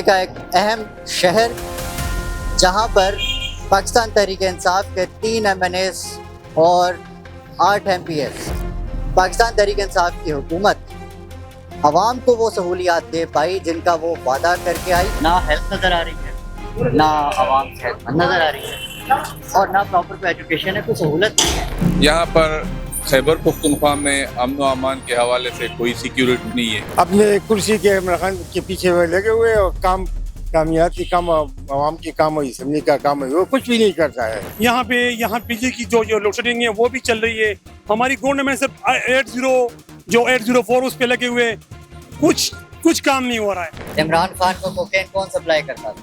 کے کا ایک اہم شہر جہاں پر پاکستان تحریک انصاف کے 3 MNAs اور 8 MPs پاکستان تحریک انصاف کی حکومت عوام کو وہ سہولیات دے پائی جن کا وہ وعدہ کر کے آئی. نہ ہیلتھ نظر آ رہی ہے، نہ عوام صحت مند نظر آ رہی ہے، اور نہ پراپر کوئی ایجوکیشن ہے، کوئی سہولت نہیں ہے. یہاں پر خیبر پختونخوا میں امن و امان کے حوالے سے کوئی سیکیورٹی نہیں ہے. اپنے کرسی کے عمران کے پیچھے وہ لگے ہوئے اور کامیابی کام عوام کی کام ہے، اسمبلی کا کام ہے، وہ کچھ بھی نہیں کرتا ہے. یہاں بجلی کی جو لوڈ شیڈنگ ہے وہ بھی چل رہی ہے. ہماری گورنمنٹ صرف 804 اس پہ لگے ہوئے، کچھ کام نہیں ہو رہا ہے. عمران خان کو کوکین کون سپلائی کرتا تھا؟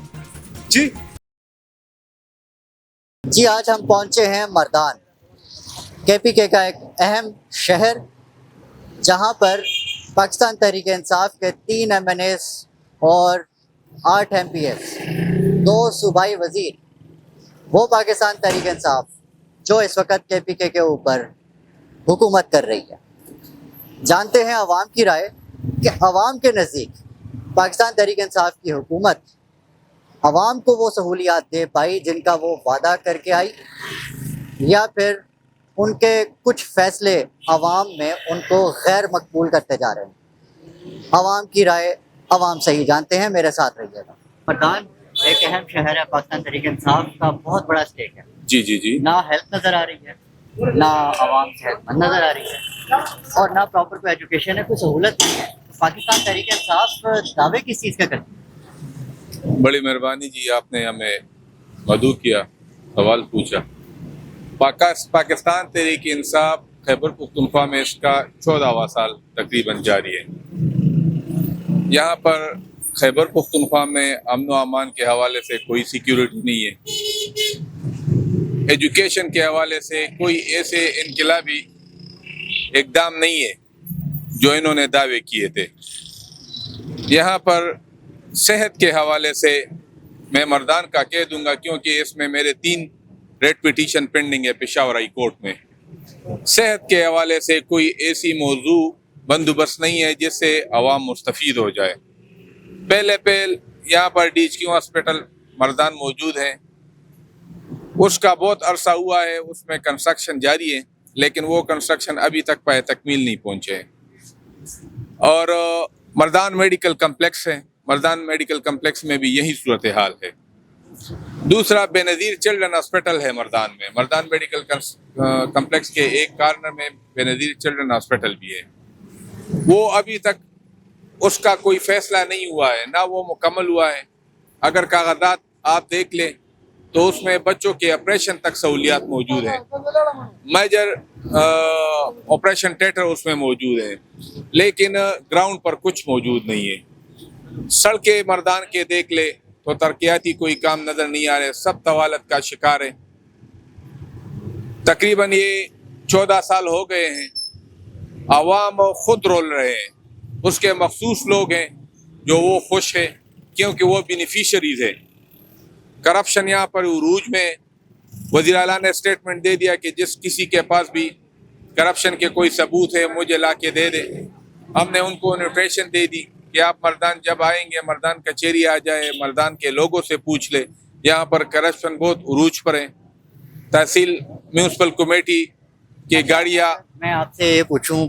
جی آج ہم پہنچے ہیں مردان، KPK کا ایک اہم شہر جہاں پر پاکستان تحریک انصاف کے 3 MNAs اور 8 MPs 2 صوبائی وزیر، وہ پاکستان تحریک انصاف جو اس وقت KPK کے اوپر حکومت کر رہی ہے. جانتے ہیں عوام کی رائے کہ عوام کے نزدیک پاکستان تحریک انصاف کی حکومت عوام کو وہ سہولیات دے پائی جن کا وہ وعدہ کر کے آئی، یا پھر ان کے کچھ فیصلے عوام میں ان کو غیر مقبول کرتے جا رہے ہیں. عوام کی رائے عوام صحیح جانتے ہیں، میرے ساتھ رہیے گا. مردان ایک اہم شہر ہے، پاکستان تحریک انصاف کا بہت بڑا اسٹیک ہے. جی نہ ہیلتھ نظر آ رہی ہے، نہ عوام صحت مند نظر آ رہی ہے، اور نہ پراپر کوئی ایجوکیشن ہے، کوئی سہولت نہیں ہے. پاکستان تحریک انصاف دعوے کس چیز کا کرتی ہے؟ بڑی مہربانی جی، آپ نے ہمیں مدعو کیا، سوال پوچھا. پاکستان تحریک انصاف خیبر پختونخوا میں اس کا 14واں سال تقریباً جاری ہے. یہاں پر خیبر پختونخوا میں امن و امان کے حوالے سے کوئی سیکیورٹی نہیں ہے. ایجوکیشن کے حوالے سے کوئی ایسے انقلابی اقدام نہیں ہے جو انہوں نے دعوے کیے تھے. یہاں پر صحت کے حوالے سے میں مردان کا کہہ دوں گا، کیونکہ اس میں میرے 3 ریٹ پٹیشن پینڈنگ ہے پشاور ہائی کورٹ میں. صحت کے حوالے سے کوئی ایسی موضوع بندوبست نہیں ہے جس سے عوام مستفید ہو جائے. پہلے یہاں پر DHQ ہاسپٹل مردان موجود ہے، اس کا بہت عرصہ ہوا ہے، اس میں کنسٹرکشن جاری ہے، لیکن وہ کنسٹرکشن ابھی تک پائے تکمیل نہیں پہنچے. اور مردان میڈیکل کمپلیکس ہے، مردان میڈیکل کمپلیکس میں بھی یہی صورتحال ہے. دوسرا بے نظیر چلڈرن ہاسپٹل ہے مردان میں، مردان میڈیکل کمپلیکس کے ایک کارنر میں بے نظیر چلڈرن ہاسپٹل بھی ہے. وہ ابھی تک اس کا کوئی فیصلہ نہیں ہوا ہے، نہ وہ مکمل ہوا ہے. اگر کاغذات آپ دیکھ لیں تو اس میں بچوں کے آپریشن تک سہولیات موجود ہیں، میجر آپریشن تھیٹر اس میں موجود ہیں، لیکن گراؤنڈ پر کچھ موجود نہیں ہے. سڑکیں مردان کے دیکھ لے تو ترقیاتی کوئی کام نظر نہیں آ رہے، سب طوالت کا شکار ہے. تقریباً یہ 14 سال ہو گئے ہیں، عوام خود رول رہے ہیں. اس کے مخصوص لوگ ہیں جو وہ خوش ہیں کیونکہ وہ بینیفیشریز ہیں. کرپشن یہاں پر عروج میں. وزیر اعلیٰ نے اسٹیٹمنٹ دے دیا کہ جس کسی کے پاس بھی کرپشن کے کوئی ثبوت ہے مجھے لا کے دے دے. ہم نے ان کو انویٹیشن دے دی کہ آپ مردان جب آئیں گے مردان کچہری آ جائے، مردان کے لوگوں سے پوچھ لے. یہاں پر کرپشن بہت عروج پر ہے. تحصیل میونسپل کمیٹی کی گاڑیاں، میں آپ سے یہ پوچھوں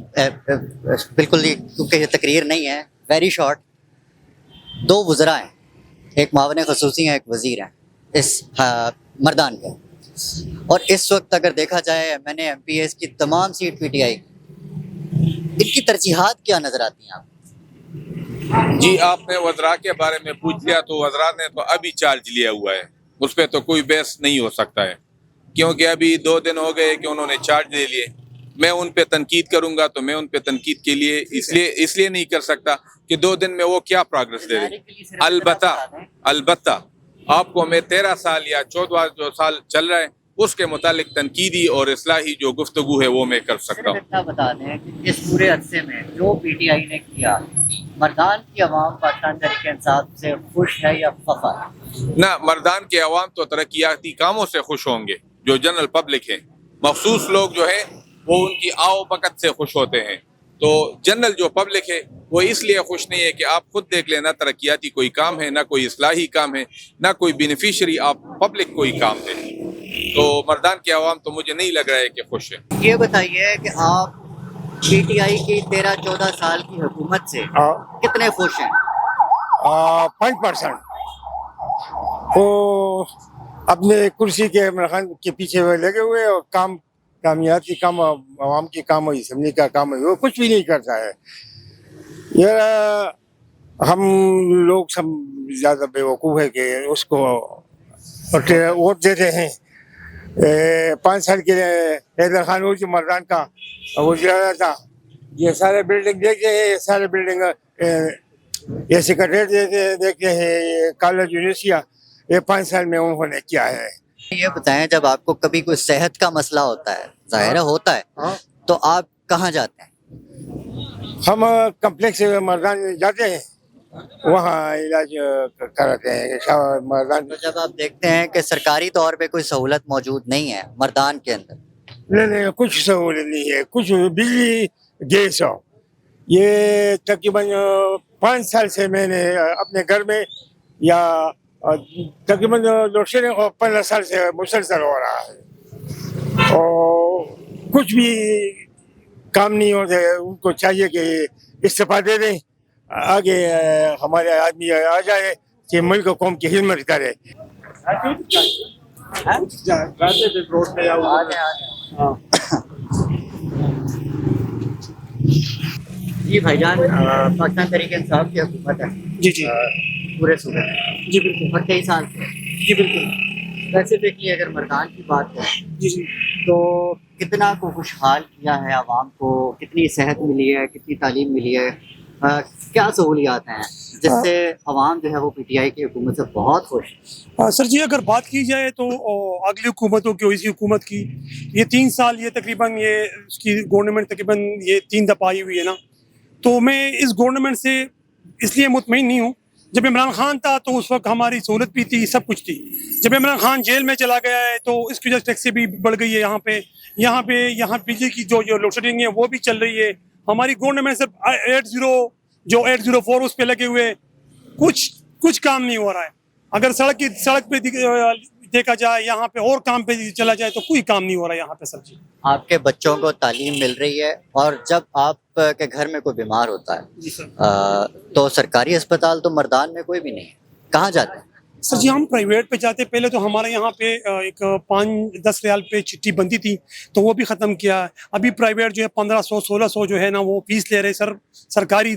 بالکل ہی، کیونکہ یہ تقریر نہیں ہے، ویری شارٹ. 2 وزراء ہیں، ایک معاون خصوصی ہیں، ایک وزیر ہیں اس مردان کے، اور اس وقت اگر دیکھا جائے MNA MPs کی تمام سیٹ PTI ان کی ترجیحات کیا نظر آتی ہیں آپ؟ جی آپ نے وزراء کے بارے میں پوچھ لیا تو وزراء نے تو ابھی چارج لیا ہوا ہے، اس پہ تو کوئی بحث نہیں ہو سکتا ہے، کیونکہ ابھی 2 دن ہو گئے کہ انہوں نے چارج لے لیے. میں ان پہ تنقید کروں گا تو میں ان پہ تنقید کے لیے اس لیے نہیں کر سکتا کہ 2 دن میں وہ کیا پروگرس دے دیں. البتہ آپ کو میں 13 سال یا 14 جو سال چل رہا ہے اس کے متعلق تنقیدی اور اصلاحی جو گفتگو ہے وہ میں کر سکتا ہوں. اتنا بتا دیں کہ اس پورے عرصے میں جو PTI نے کیا، مردان کی عوام پاکستان تحریک انصاف سے خوش ہے یا خفا؟ نہ، مردان کے عوام تو ترقیاتی کاموں سے خوش ہوں گے، جو جنرل پبلک ہے. مخصوص لوگ جو ہے وہ ان کی آؤ بکت سے خوش ہوتے ہیں. تو جنرل جو پبلک ہے وہ اس لیے خوش نہیں ہے کہ آپ خود دیکھ لیں، نہ ترقیاتی کوئی کام ہے، نہ کوئی اصلاحی کام ہے، نہ کوئی بینیفیشری آپ پبلک کوئی کام ہے. تو مردان کی عوام تو مجھے نہیں لگ رہا ہے کہ خوش ہے. یہ بتائیے کہ آپ پی ٹی آئی کی 13-14 سال کی حکومت سے کتنے خوش ہیں؟ 5%. وہ اپنے کرسی کے عمران خان کے پیچھے وہ لگے ہوئے اور کامیاتی کام، عوام کی کام ہوئی، اسمبلی کا کام ہوئی، وہ کچھ بھی نہیں کرتا ہے. یہ ہم لوگ سب زیادہ بے وقوف ہے کہ اس کو ووٹ دیتے ہیں. 5 سال کے حیدر خان جو مردان کا وہ زیادہ تھا، یہ سارے بلڈنگ دیکھتے ہیں، سارے بلڈنگ یہ سیکرٹریٹ دیکھتے ہیں، یہ کالج یونیورسٹیاں، یہ 5 سال میں انہوں نے کیا ہے. یہ بتائیں جب آپ کو کبھی کوئی صحت کا مسئلہ ہوتا ہے، ظاہر ہوتا ہے، تو آپ کہاں جاتے ہیں؟ ہم کمپلیکس مردان جاتے ہیں، وہاں علاج کراتے ہیں مردان. تو جب آپ دیکھتے ہیں کہ سرکاری طور پہ کوئی سہولت موجود نہیں ہے مردان کے اندر، نہیں کچھ سہولت نہیں ہے، کچھ بجلی گیس ہو. یہ تقریباً 5 سال سے میں نے اپنے گھر میں، یا تقریباً لوڈ شیڈنگ 15 سال سے مسلسل ہو رہا ہے، اور کچھ بھی کام نہیں ہوتے. ان کو چاہیے کہ استعفیٰ دے دیں، آگے ہمارے آدمی آ جائے کہ ملک و قوم کی خدمت کرے. جی بھائی جان، پاکستان تحریک انصاف کی حکومت ہے جی جی پورے صوبے میں، جی بالکل، اور کئی سال سے. جی بالکل، ویسے دیکھیے اگر مردان کی بات کریں جی جی. تو کتنا کو خوشحال کیا ہے عوام کو، کتنی صحت ملی ہے، کتنی تعلیم ملی ہے، کیا سہولیات ہیں جس سے عوام جو ہے وہ پی ٹی آئی کی حکومت سے بہت خوش ہے؟ سر جی اگر بات کی جائے تو اگلی حکومتوں کی، اسی حکومت کی یہ 3 سال، یہ تقریباً یہ اس کی گورنمنٹ تقریباً یہ 3 دفعہ آئی ہوئی ہے نا. تو میں اس گورنمنٹ سے اس لیے مطمئن نہیں ہوں. جب عمران خان تھا تو اس وقت ہماری سہولت بھی تھی، سب کچھ تھی. جب عمران خان جیل میں چلا گیا ہے تو اس کی وجہ سے ٹیکسی بھی بڑھ گئی ہے. یہاں بجلی کی جو لوڈ شیڈنگ ہے وہ بھی چل رہی ہے. ہماری گورنمنٹ صرف 804 اس پہ لگے ہوئے، کچھ کام نہیں ہو رہا ہے. اگر سڑک پہ دیکھا جائے، یہاں پہ اور کام پہ چلا جائے تو کوئی کام نہیں ہو رہا ہے یہاں پہ. سر جی آپ کے بچوں کو تعلیم مل رہی ہے، اور جب آپ کے گھر میں کوئی بیمار ہوتا ہے جی سر. تو سرکاری اسپتال تو مردان میں کوئی بھی نہیں ہے، کہاں جاتے ہیں؟ سر جی ہم پرائیویٹ پہ جاتے. پہلے تو ہمارے یہاں پہ ایک 5-10 ریال پہ چٹھی بنتی تھی تو وہ بھی ختم کیا. ابھی پرائیویٹ جو ہے 1500-1600 جو ہے نا وہ فیس لے رہے سر. سرکاری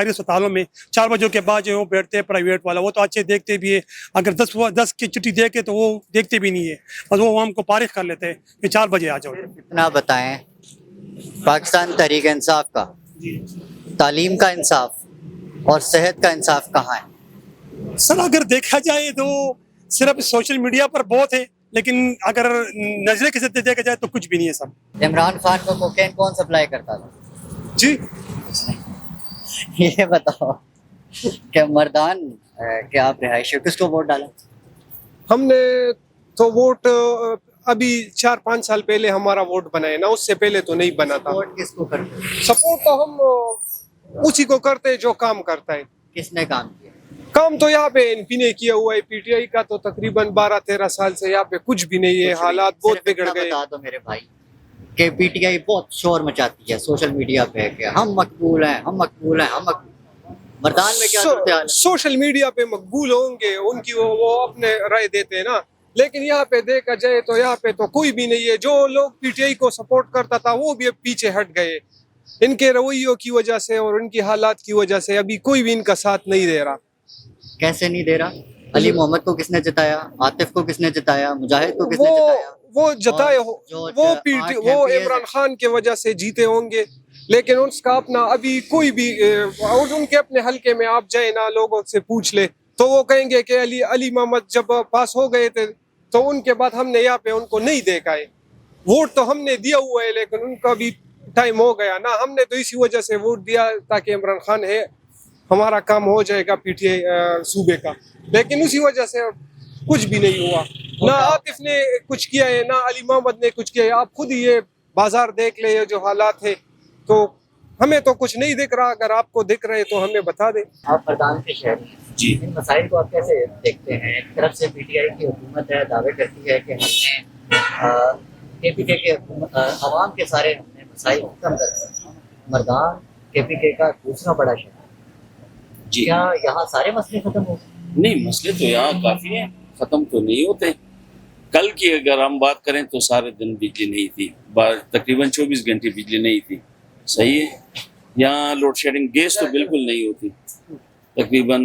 اسپتالوں میں 4 بجے کے بعد جو ہے وہ بیٹھتے ہیں پرائیویٹ والا، وہ تو اچھے دیکھتے بھی ہے. اگر 10 کی چٹھی دے کے تو وہ دیکھتے بھی نہیں ہے، بس وہ ہم کو فارغ کر لیتے ہیں کہ 4 بجے آ جاؤ. اتنا بتائیں، پاکستان تحریک انصاف کا تعلیم کا انصاف اور صحت کا انصاف کہاں ہے؟ سر اگر دیکھا جائے تو صرف سوشل میڈیا پر بہت ہے، لیکن اگر نظرے کے ساتھ دیکھا جائے تو کچھ بھی نہیں ہے سر. عمران خان کو کوکین کون سپلائی کرتا تھا؟ جی یہ بتاؤ کہ مردان کہ آپ رہائشی کس کو ووٹ ڈالا؟ ہم نے تو ووٹ ابھی 4-5 سال پہلے ہمارا ووٹ بنا ہے نا، اس سے پہلے تو نہیں بنا تھا. ووٹ کس کو کرتے؟ سپورٹ تو ہم اسی کو کرتے جو کام کرتا ہے. کس نے کام کیا؟ کام تو یہاں پہ این پی نے کیا ہوا ہے. پی ٹی آئی کا تو تقریباً 12-13 سال سے یہاں پہ کچھ بھی نہیں ہے. حالات بہت بگڑ گئے. بتا دو میرے بھائی کہ پی ٹی آئی بہت شور مچاتی ہے سوشل میڈیا پہ کہ ہم مقبول ہیں، ہم مقبول ہیں، ہم مقبول. مردان میں کیا صورتحال ہے؟ سوشل میڈیا پہ مقبول ہوں گے، ان کی وہ اپنے رائے دیتے ہیں نا، لیکن یہاں پہ دیکھا جائے تو یہاں پہ تو کوئی بھی نہیں ہے. جو لوگ پی ٹی آئی کو سپورٹ کرتا تھا وہ بھی اب پیچھے ہٹ گئے. ان کے رویوں کی وجہ سے اور ان کی حالات کی وجہ سے ابھی کوئی بھی ان کا ساتھ نہیں دے رہا. کیسے نہیں دے رہا؟ علی محمد کو کس نے جتایا؟ عاطف کو کس نے جتایا؟ مجاہد کو کس نے جتایا؟ وہ جتائے وہ عمران خان کی وجہ سے جیتے ہوں گے، لیکن اس کا اپنا ابھی کوئی بھی اور ان کے اپنے حلقے میں آپ جائیں نا، لوگوں سے پوچھ لے تو وہ کہیں گے کہ علی محمد جب پاس ہو گئے تھے تو ان کے بعد ہم نے یہاں پہ ان کو نہیں دیکھا ہے. ووٹ تو ہم نے دیا ہوا ہے لیکن ان کا بھی ٹائم ہو گیا نا. ہم نے تو اسی وجہ سے ووٹ دیا تاکہ عمران خان ہے ہمارا کام ہو جائے گا پی ٹی آئی صوبے کا، لیکن اسی وجہ سے کچھ بھی نہیں ہوا. نہ عاطف نے کچھ کیا ہے، نہ علی محمد نے کچھ کیا ہے. آپ خود ہی یہ بازار دیکھ لے، یہ جو حالات ہے تو ہمیں تو کچھ نہیں دکھ رہا، اگر آپ کو دکھ رہے تو ہمیں بتا دیں۔ آپ مردان کے شہری ہیں، جی ان مسائل کو آپ کیسے دیکھتے ہیں؟ ایک طرف سے پی ٹی آئی کی حکومت ہے، دعوے کرتی ہے کہ ہم نے کے پی کے عوام کے سارے ہم نے مسائل ختم کر دیا۔ مردان کے پی کے کا دوسرا بڑا شہر ہے، جی کیا یہاں سارے مسئلے ختم ہو گئے؟ نہیں، مسئلے تو یہاں کافی ہیں، ختم تو نہیں ہوتے۔ کل کی اگر ہم بات کریں تو سارے دن بجلی نہیں تھی، تقریباً 24 گھنٹے بجلی نہیں تھی، صحیح ہے۔ یہاں لوڈ شیڈنگ گیس تو بالکل نہیں ہوتی، تقریباً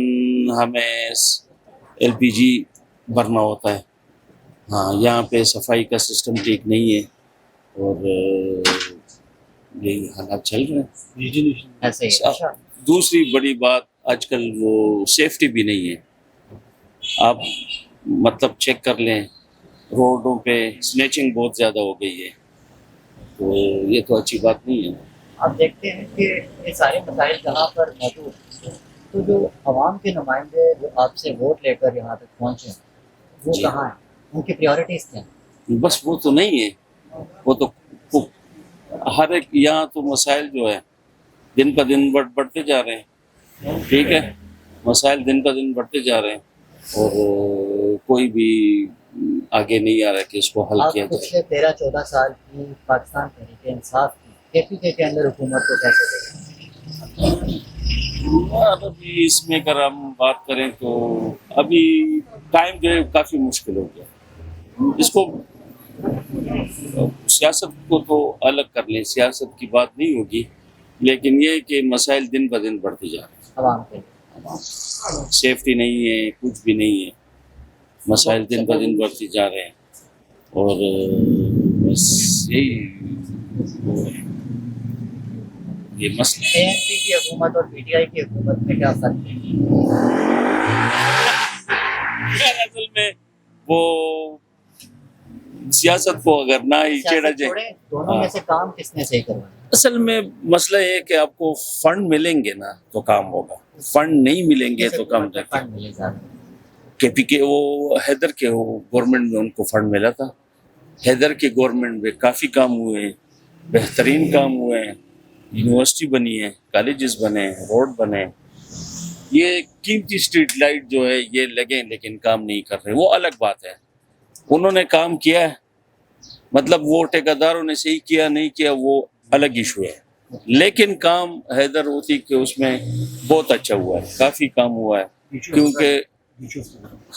ہمیں ایل پی جی بھرنا ہوتا ہے۔ ہاں، یہاں پہ صفائی کا سسٹم ٹھیک نہیں ہے اور یہی حالات چل رہے ہیں ایسے ہی اچھا، دوسری بڑی بات آج کل وہ سیفٹی بھی نہیں ہے۔ آپ مطلب چیک کر لیں، روڈوں پہ سنیچنگ بہت زیادہ ہو گئی ہے، تو یہ تو اچھی بات نہیں ہے۔ آپ دیکھتے ہیں کہ یہ سارے مسائل جہاں پر موجود ہیں، تو جو عوام کے نمائندے جو آپ سے ووٹ لے کر یہاں تک پہنچے ہیں وہ جی کہاں ہیں؟ ان کی پریورٹیز کیا ہیں؟ بس وہ تو نہیں ہے، وہ تو ہر ایک یہاں تو مسائل جو ہے دن پہ دن بڑھتے جا رہے ہیں، ٹھیک ہے، مسائل دن پہ دن بڑھتے جا رہے ہیں اور کوئی بھی آگے نہیں آ رہا کہ اس کو حل آپ کیا جائے۔ پچھلے 13-14 سال کی پاکستان تحریک انصاف کی کے پی کے اندر حکومت کو کیسے دیکھیں؟ ابھی اس میں اگر ہم بات کریں تو ابھی ٹائم جو ہے کافی مشکل ہو گیا۔ اس کو سیاست کو تو الگ کر لیں، سیاست کی بات نہیں ہوگی، لیکن یہ کہ مسائل دن بہ دن بڑھتے جا رہے عوام کے ہیں، سیفٹی نہیں ہے، کچھ بھی نہیں ہے، مسائل دن بہ دن بڑھتے جا رہے ہیں اور بس یہی یہ مسئلہ اے این پی کی حکومت اور پی ٹی آئی کی حکومت میں کیا فرق ہے؟ اصل میں وہ سیاست کو اگر نہ ہی چھیڑا سیاست جائے، چھوڑیں، دونوں میں سے کام کس نے صحیح کروایا؟ اصل میں مسئلہ یہ ہے کہ آپ کو فنڈ ملیں گے نا تو کام ہوگا، فنڈ نہیں ملیں گے تو کام نہیں۔ فنڈ ملے زیادہ۔ کے پی کے وہ حیدر کے وہ گورنمنٹ میں ان کو فنڈ ملا تھا، حیدر کے گورنمنٹ میں کافی کام ہوئے ہیں، بہترین کام ہوئے ہیں، یونیورسٹی بنی ہے، کالجز بنے ہیں، روڈ بنے ہیں۔ یہ قیمتی اسٹریٹ لائٹ جو ہے یہ لگیں لیکن کام نہیں کر رہے، وہ الگ بات ہے۔ انہوں نے کام کیا ہے، مطلب وہ ٹھیکیداروں نے صحیح کیا نہیں کیا وہ الگ ایشو ہے، لیکن کام حیدر ہوتی کہ اس میں بہت اچھا ہوا ہے، کافی کام ہوا ہے، کیونکہ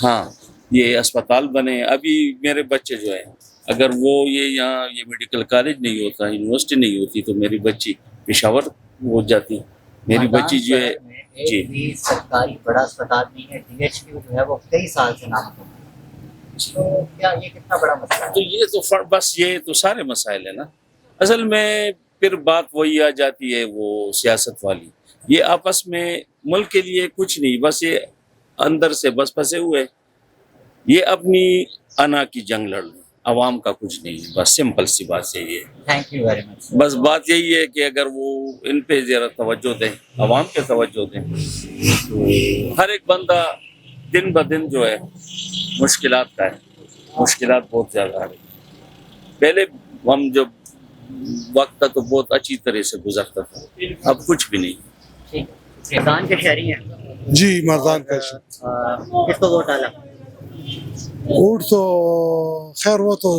ہاں یہ اسپتال بنے۔ ابھی میرے بچے جو ہیں اگر وہ یہاں یہ میڈیکل کالج نہیں ہوتا، یونیورسٹی نہیں ہوتی تو میری بچی پشاور ہو جاتی، میری بچی جو ہے جی ایک بھی سرکاری بڑا اسپتال نہیں ہے، ڈی ایچ کیو جو ہے وہ کئی سال سے نام ہے، تو کیا یہ کتنا بڑا مسئلہ تو ہے؟ یہ تو بس یہ تو سارے مسائل ہیں نا۔ اصل میں پھر بات وہی آ جاتی ہے وہ سیاست والی، یہ آپس میں ملک کے لیے کچھ نہیں، بس یہ اندر سے بس پھنسے ہوئے، یہ اپنی انا کی جنگ لڑ رہے ہیں، عوام کا کچھ نہیں ہے، بس سمپل سی بات یہی ہے۔ Thank you very much. بس بات یہی ہے کہ اگر وہ ان پہ ذرا توجہ دیں، عوام پہ توجہ دیں، تو ہر ایک بندہ دن بہ دن جو ہے مشکلات کا ہے، مشکلات بہت زیادہ آ رہی ہیں۔ پہلے ہم جب وقت تھا تو بہت اچھی طرح سے گزرتا تھا، اب کچھ بھی نہیں۔ ٹھیک ہے، مردان کے شہری ہیں، جی مردان کا کس کو ووٹ ڈالا؟ ووٹ تو خیر وہ تو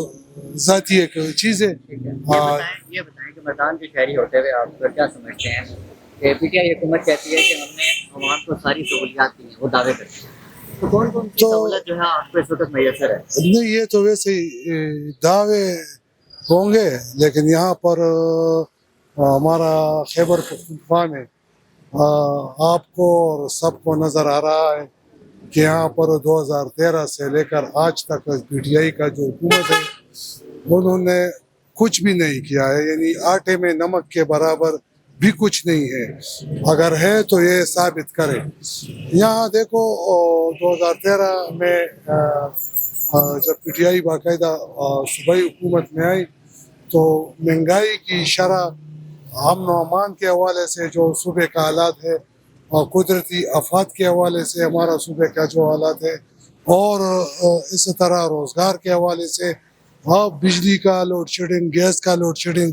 ذاتی ایک چیز ہے۔ ٹھیک ہے، یہ بتائیں کہ مردان کے شہری ہوتے ہوئے آپ پھر کیا سمجھتے ہیں کہ پی ٹی آئی حکومت کہتی ہے کہ ہم نے عوام کو ساری سہولیات دی ہیں، وہ دعوے کرتے ہیں، تو کون کون سی سہولت جو ہے آپ کو اس وقت میسر ہے؟ نہیں، یہ تو ویسے ہی دعوے ہوں گے، لیکن یہاں پر ہمارا خیبر پختونخوا میں آپ کو اور سب کو نظر آ رہا ہے کہ یہاں پر 2013 سے لے کر آج تک پی ٹی آئی کا جو حکومت ہے انہوں نے کچھ بھی نہیں کیا ہے، یعنی آٹے میں نمک کے برابر بھی کچھ نہیں ہے، اگر ہے تو یہ ثابت کرے۔ یہاں دیکھو 2013 میں جب پی ٹی آئی باقاعدہ صوبائی حکومت میں آئی تو مہنگائی کی شرح، امن و امان کے حوالے سے جو صوبے کا حالات ہے اور قدرتی آفات کے حوالے سے ہمارا صوبے کا جو حالات ہے، اور اسی طرح روزگار کے حوالے سے، بجلی کا لوڈ شیڈنگ، گیس کا لوڈ شیڈنگ،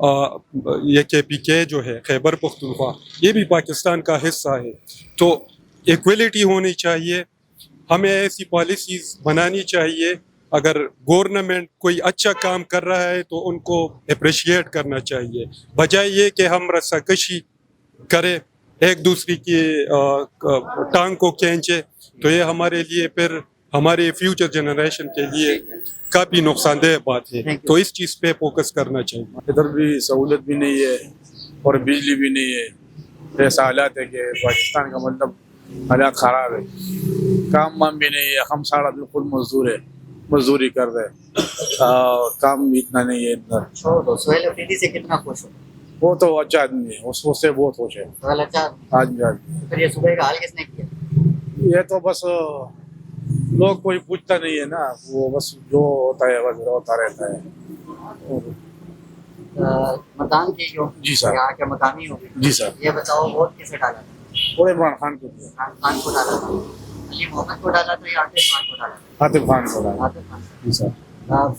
یہ KPK جو ہے خیبر پختونخوا یہ بھی پاکستان کا حصہ ہے، تو ایکویلٹی ہونی چاہیے. ہمیں ایسی پالیسیز بنانی چاہیے. اگر گورنمنٹ کوئی اچھا کام کر رہا ہے تو ان کو اپریشیٹ کرنا چاہیے، بجائے یہ کہ ہم رسا کشی کرے، ایک دوسرے کی ٹانگ کو کھینچے. تو یہ ہمارے لیے پھر ہمارے فیوچر جنریشن کے لیے کافی نقصان دہ بات ہے. تو اس چیز پہ فوکس کرنا چاہیے. ادھر بھی سہولت بھی نہیں ہے اور بجلی بھی نہیں ہے. ایسا حالات ہے کہ پاکستان کا مطلب حالات خراب ہے. کام وام بھی نہیں ہے. ہم سارا بالکل مزدور ہے، مزدوری کر رہے. کام بھی اتنا نہیں ہے ادھر. سہیل افریدی سے کتنا خوش ہو؟ وہ تو اچھا آدمی ہے، اس سے بہت خوش ہے. سہیل اچھا آدمی پھر یہ صوبے کا حال کس نے کیا؟ یہ تو بس لوگ کوئی پوچھتا نہیں ہے نا، وہ بس جو ہوتا ہے بس ہوتا رہتا ہے. مردان کی جو جی سر. یہاں کے مقامی ہو، جی سر. یہ بتاؤ ووٹ کسے ڈالا تھا؟ وہ عمران خان کو دیا. عمران خان کو ڈالا تھا، علی محمد کو ڈالا تھا یا عاطف خان کو ڈالا تھا؟ عاطف خان کو ڈالا. عاطف خان. جی سر.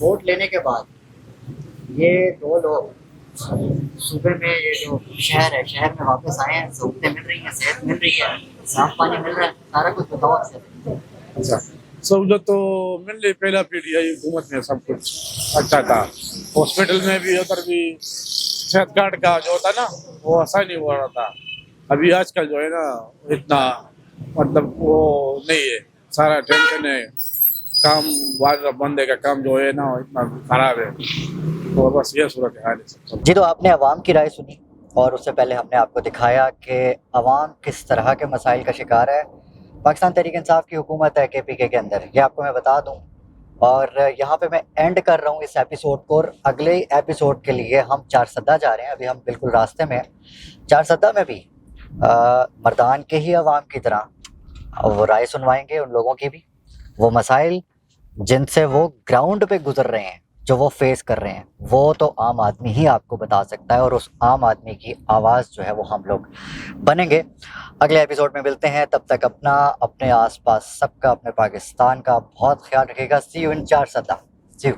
ووٹ لینے کے بعد یہ دو لوگ صوبے میں یہ جو شہر ہے، شہر میں واپس آئے ہیں، سہولتیں مل رہی ہیں، صحت مل رہی ہے، صاف پانی مل رہا ہے، سارا کچھ بتاؤ آپ سے. اچھا سہولت تو مل رہی. پہلا PTI حکومت میں سب کچھ اچھا تھا. ہاسپٹل میں بھی ادھر بھی صحت کارڈ کا جو ہوتا نا وہ آسانی ہو رہا تھا. ابھی آج کل جو ہے نا اتنا مطلب وہ نہیں ہے. سارا ٹینشن ہے. کام بندے کا کام جو ہے نا اتنا خراب ہے. تو بس یہ صورت حال ہے. جی تو آپ نے عوام کی رائے سنی اور اس سے پہلے ہم نے آپ کو دکھایا کہ عوام کس طرح کے مسائل کا شکار ہے. پاکستان تحریک انصاف کی حکومت ہے KPK کے اندر، یہ آپ کو میں بتا دوں. اور یہاں پہ میں اینڈ کر رہا ہوں اس ایپیسوڈ کو، اور اگلے ایپیسوڈ کے لیے ہم چارسدہ جا رہے ہیں. ابھی ہم بالکل راستے میں ہیں. چارسدہ میں بھی مردان کے ہی عوام کی طرح وہ رائے سنوائیں گے، ان لوگوں کی بھی، وہ مسائل جن سے وہ گراؤنڈ پہ گزر رہے ہیں، جو وہ فیس کر رہے ہیں، وہ تو عام آدمی ہی آپ کو بتا سکتا ہے. اور اس عام آدمی کی آواز جو ہے وہ ہم لوگ بنیں گے. اگلے ایپیسوڈ میں ملتے ہیں. تب تک اپنے آس پاس سب کا، اپنے پاکستان کا بہت خیال رکھے گا. See you in Charsadda. See you.